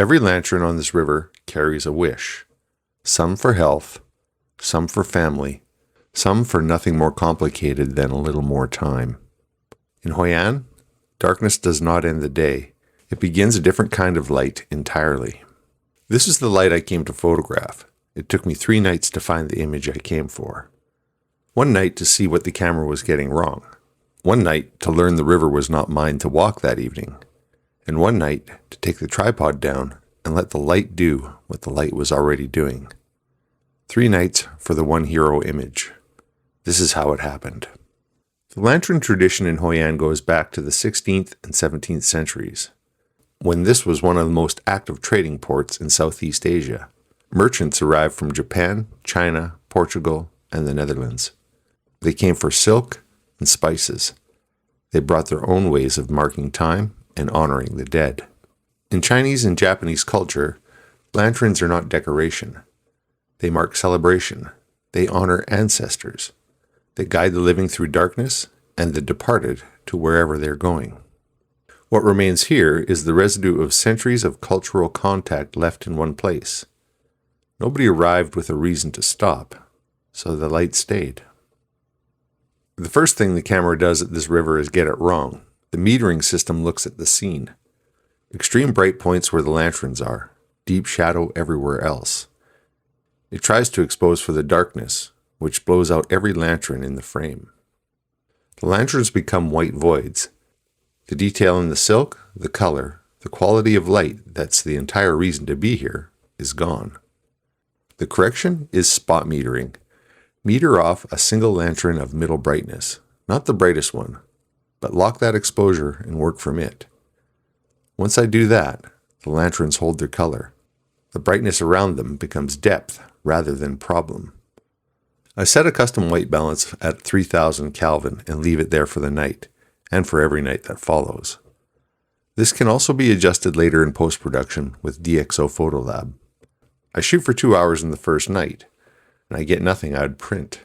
Every lantern on this river carries a wish. Some for health, some for family, some for nothing more complicated than a little more time. In Hoi An, darkness does not end the day. It begins a different kind of light entirely. This is the light I came to photograph. It took me 3 nights to find the image I came for. One night to see what the camera was getting wrong. One night to learn the river was not mine to walk that evening. And one night to take the tripod down and let the light do what the light was already doing. 3 nights for the one hero image. This is how it happened. The lantern tradition in Hoi An goes back to the 16th and 17th centuries, when this was one of the most active trading ports in Southeast Asia. Merchants arrived from Japan, China, Portugal, and the Netherlands. They came for silk and spices. They brought their own ways of marking time and honoring the dead. In Chinese and Japanese culture, lanterns are not decoration. They mark celebration. They honor ancestors. They guide the living through darkness and the departed to wherever they're going. What remains here is the residue of centuries of cultural contact left in one place. Nobody arrived with a reason to stop, so the light stayed. The first thing the camera does at this river is get it wrong. The metering system looks at the scene. Extreme bright points where the lanterns are, deep shadow everywhere else. It tries to expose for the darkness, which blows out every lantern in the frame. The lanterns become white voids. The detail in the silk, the color, the quality of light that's the entire reason to be here is gone. The correction is spot metering. Meter off a single lantern of middle brightness, not the brightest one, but lock that exposure and work from it. Once I do that, the lanterns hold their color. The brightness around them becomes depth rather than problem. I set a custom white balance at 3000 Kelvin and leave it there for the night, and for every night that follows. This can also be adjusted later in post-production with DxO Photolab. I shoot for 2 hours in the first night, and I get nothing I'd print.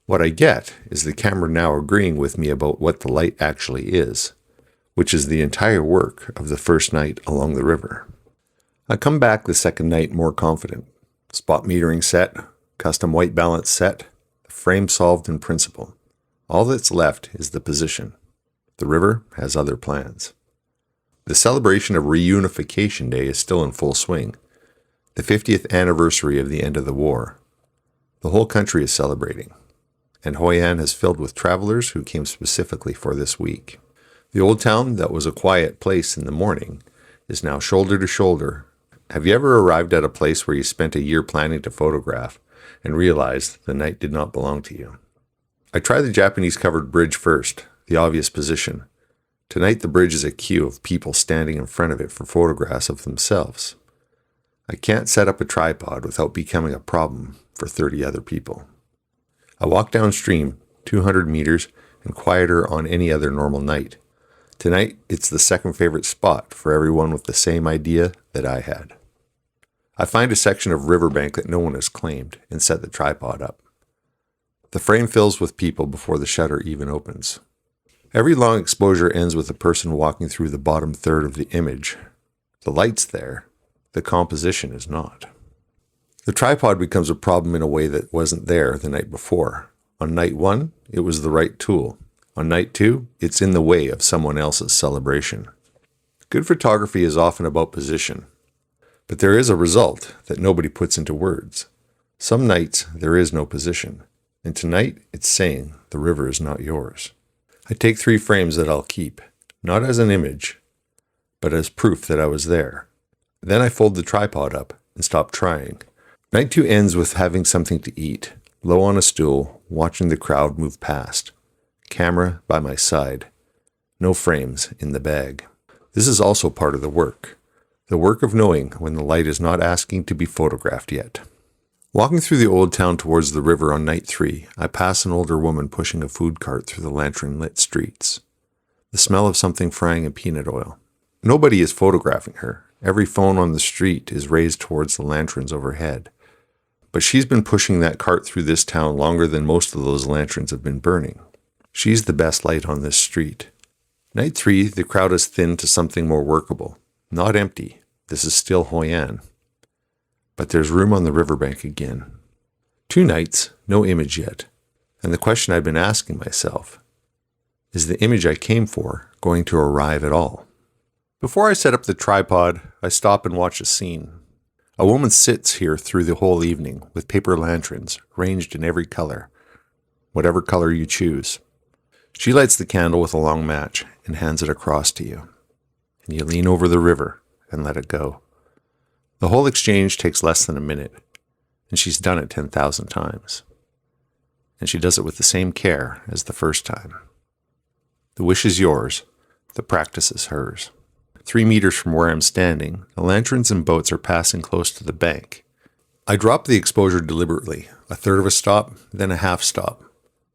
What I get is the camera now agreeing with me about what the light actually is, which is the entire work of the first night along the river. I come back the second night more confident. Spot metering set, custom white balance set, the frame solved in principle. All that's left is the position. The river has other plans. The celebration of Reunification Day is still in full swing, the 50th anniversary of the end of the war. The whole country is celebrating, and Hoi An is filled with travelers who came specifically for this week. The old town that was a quiet place in the morning is now shoulder to shoulder. Have you ever arrived at a place where you spent a year planning to photograph and realized the night did not belong to you? I tried the Japanese covered bridge first, the obvious position. Tonight the bridge is a queue of people standing in front of it for photographs of themselves. I can't set up a tripod without becoming a problem for 30 other people. I walk downstream, 200 meters, and quieter on any other normal night. Tonight, it's the second favorite spot for everyone with the same idea that I had. I find a section of riverbank that no one has claimed and set the tripod up. The frame fills with people before the shutter even opens. Every long exposure ends with a person walking through the bottom third of the image. The light's there, the composition is not. The tripod becomes a problem in a way that wasn't there the night before. On night 1, it was the right tool. On night 2, it's in the way of someone else's celebration. Good photography is often about position, but there is a result that nobody puts into words. Some nights there is no position, and tonight it's saying the river is not yours. I take 3 frames that I'll keep, not as an image, but as proof that I was there. Then I fold the tripod up and stop trying. Night 2 ends with having something to eat, low on a stool, watching the crowd move past. Camera by my side. No frames in the bag. This is also part of the work of knowing when the light is not asking to be photographed yet. Walking through the old town towards the river on night 3, I pass an older woman pushing a food cart through the lantern-lit streets. The smell of something frying in peanut oil. Nobody is photographing her. Every phone on the street is raised towards the lanterns overhead. But she's been pushing that cart through this town longer than most of those lanterns have been burning. She's the best light on this street. Night 3, the crowd is thinned to something more workable. Not empty, This is still Hoi An. But there's room on the riverbank again. 2 nights, no image yet. And the question I've been asking myself, is the image I came for going to arrive at all? Before I set up the tripod, I stop and watch a scene. A woman sits here through the whole evening with paper lanterns arranged in every color, whatever color you choose. She lights the candle with a long match and hands it across to you. And you lean over the river and let it go. The whole exchange takes less than a minute, and she's done it 10,000 times. And she does it with the same care as the first time. The wish is yours, the practice is hers. 3 meters from where I'm standing, the lanterns and boats are passing close to the bank. I drop the exposure deliberately, a third of a stop, then a half stop.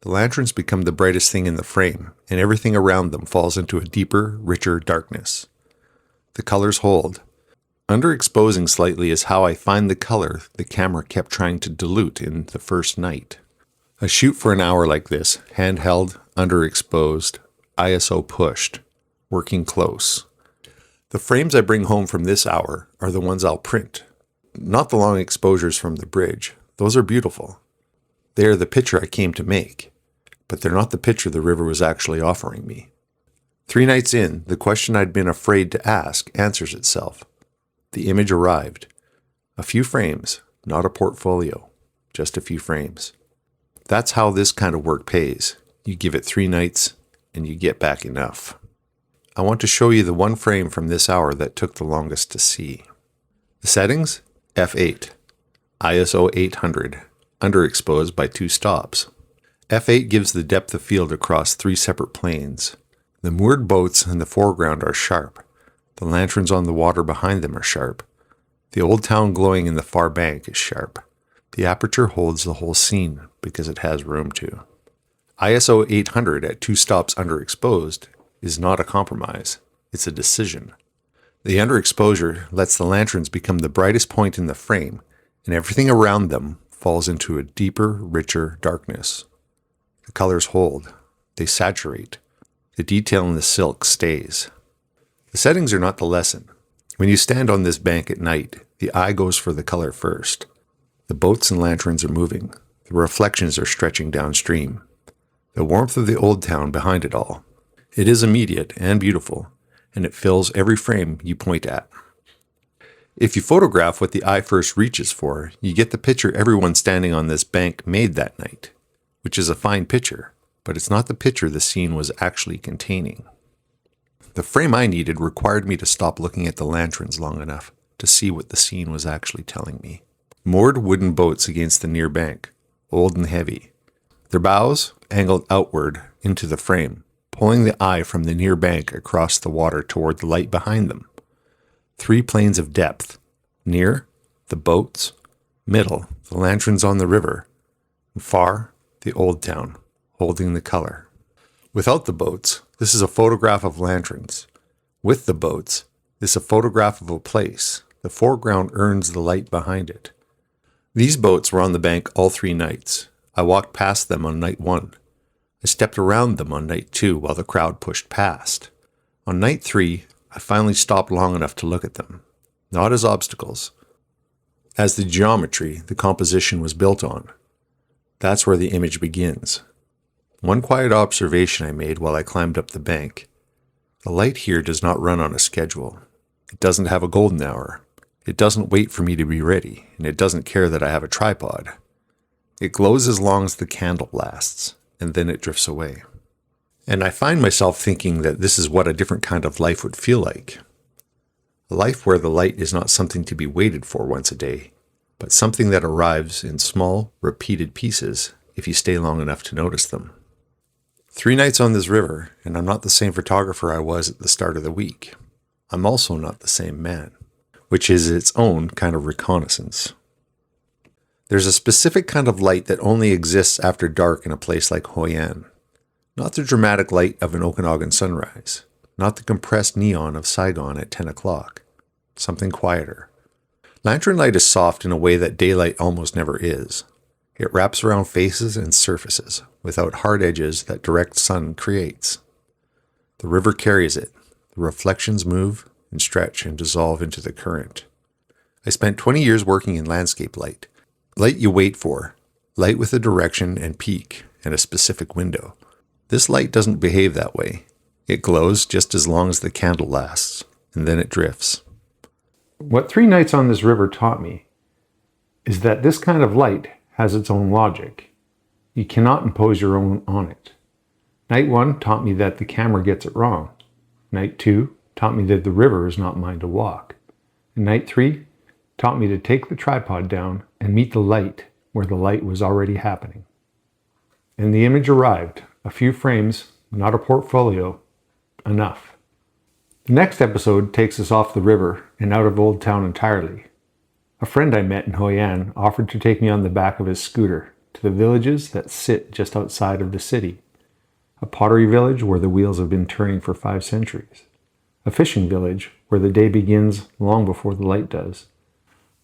The lanterns become the brightest thing in the frame, and everything around them falls into a deeper, richer darkness. The colors hold. Underexposing slightly is how I find the color the camera kept trying to dilute in the first night. I shoot for an hour like this, handheld, underexposed, ISO pushed, working close. The frames I bring home from this hour are the ones I'll print. Not the long exposures from the bridge. Those are beautiful. They are the picture I came to make, but they're not the picture the river was actually offering me. 3 nights in, the question I'd been afraid to ask answers itself. The image arrived. A few frames, not a portfolio, just a few frames. That's how this kind of work pays. You give it 3 nights and you get back enough. I want to show you the one frame from this hour that took the longest to see. The settings? F8. ISO 800. Underexposed by 2 stops. F8 gives the depth of field across 3 separate planes. The moored boats in the foreground are sharp. The lanterns on the water behind them are sharp. The old town glowing in the far bank is sharp. The aperture holds the whole scene because it has room to. ISO 800 at 2 stops underexposed is not a compromise. It's a decision. The underexposure lets the lanterns become the brightest point in the frame, and everything around them falls into a deeper, richer darkness. The colors hold. They saturate. The detail in the silk stays. The settings are not the lesson. When you stand on this bank at night, the eye goes for the color first. The boats and lanterns are moving. The reflections are stretching downstream. The warmth of the old town behind it all. It is immediate and beautiful, and it fills every frame you point at. If you photograph what the eye first reaches for, you get the picture everyone standing on this bank made that night, which is a fine picture, but it's not the picture the scene was actually containing. The frame I needed required me to stop looking at the lanterns long enough to see what the scene was actually telling me. Moored wooden boats against the near bank, old and heavy. Their bows angled outward into the frame, pulling the eye from the near bank across the water toward the light behind them. 3 planes of depth. Near, the boats. Middle, the lanterns on the river. And far, the old town, holding the color. Without the boats, this is a photograph of lanterns. With the boats, this is a photograph of a place. The foreground earns the light behind it. These boats were on the bank all 3 nights. I walked past them on night 1. I stepped around them on night 2 while the crowd pushed past. On night 3, I finally stopped long enough to look at them. Not as obstacles. As the geometry the composition was built on. That's where the image begins. One quiet observation I made while I climbed up the bank. The light here does not run on a schedule. It doesn't have a golden hour. It doesn't wait for me to be ready, and it doesn't care that I have a tripod. It glows as long as the candle lasts, and then it drifts away. And I find myself thinking that this is what a different kind of life would feel like. A life where the light is not something to be waited for once a day, but something that arrives in small, repeated pieces if you stay long enough to notice them. 3 nights on this river, and I'm not the same photographer I was at the start of the week. I'm also not the same man, which is its own kind of reconnaissance. There's a specific kind of light that only exists after dark in a place like Hoi An. Not the dramatic light of an Okanagan sunrise. Not the compressed neon of Saigon at 10 o'clock. Something quieter. Lantern light is soft in a way that daylight almost never is. It wraps around faces and surfaces, without hard edges that direct sun creates. The river carries it. The reflections move and stretch and dissolve into the current. I spent 20 years working in landscape light. Light you wait for. Light with a direction and peak and a specific window. This light doesn't behave that way. It glows just as long as the candle lasts, and then it drifts. What 3 nights on this river taught me is that this kind of light has its own logic. You cannot impose your own on it. Night 1 taught me that the camera gets it wrong. Night 2 taught me that the river is not mine to walk. And night 3 taught me to take the tripod down and meet the light where the light was already happening. And the image arrived. A few frames, not a portfolio, enough. The next episode takes us off the river and out of Old Town entirely. A friend I met in Hoi An offered to take me on the back of his scooter to the villages that sit just outside of the city. A pottery village where the wheels have been turning for 5 centuries. A fishing village where the day begins long before the light does.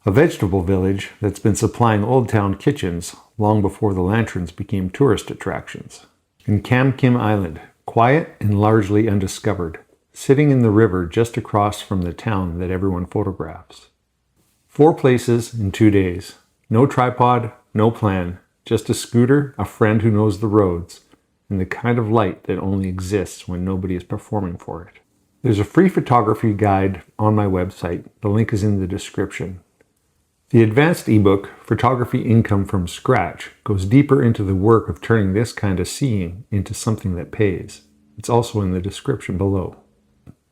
A vegetable village that's been supplying Old Town kitchens long before the lanterns became tourist attractions. And Kam Kim Island, quiet and largely undiscovered, sitting in the river just across from the town that everyone photographs. 4 places in 2 days. No tripod, no plan, just a scooter, a friend who knows the roads, and the kind of light that only exists when nobody is performing for it. There's a free photography guide on my website. The link is in the description. The advanced ebook, Photography Income from Scratch, goes deeper into the work of turning this kind of seeing into something that pays. It's also in the description below.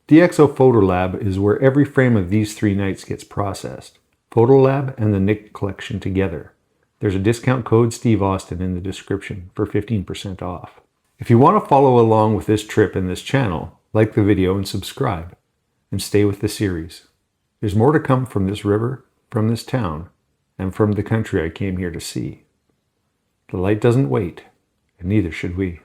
DxO Photo Lab is where every frame of these 3 nights gets processed. Photo Lab and the Nick collection together. There's a discount code Steve Austin in the description for 15% off. If you want to follow along with this trip and this channel, like the video and subscribe, and stay with the series. There's more to come from this river, from this town, and from the country I came here to see. The light doesn't wait, and neither should we.